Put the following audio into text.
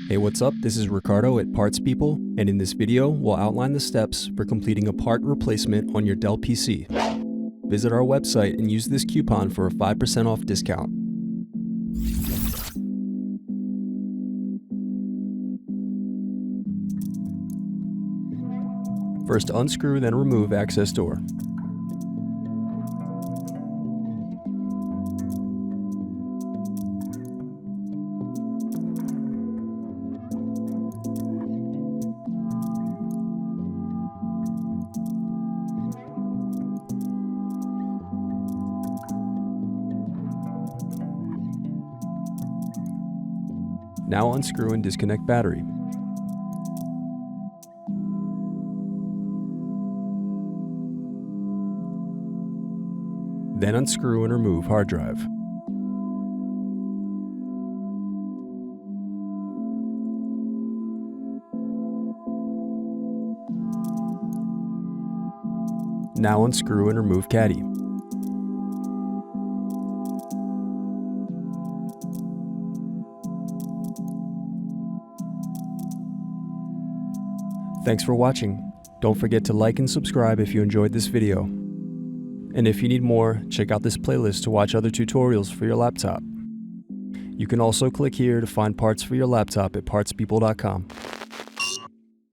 Hey, what's up? This is Ricardo at Parts People, and in this video, we'll outline the steps for completing a part replacement on your Dell PC. Visit our website and use this coupon for a 5% off discount. First, unscrew, then remove access door. Now unscrew and disconnect battery. Then unscrew and remove hard drive. Now unscrew and remove caddy. Thanks for watching. Don't forget to like and subscribe if you enjoyed this video. And if you need more, check out this playlist to watch other tutorials for your laptop. You can also click here to find parts for your laptop at partspeople.com.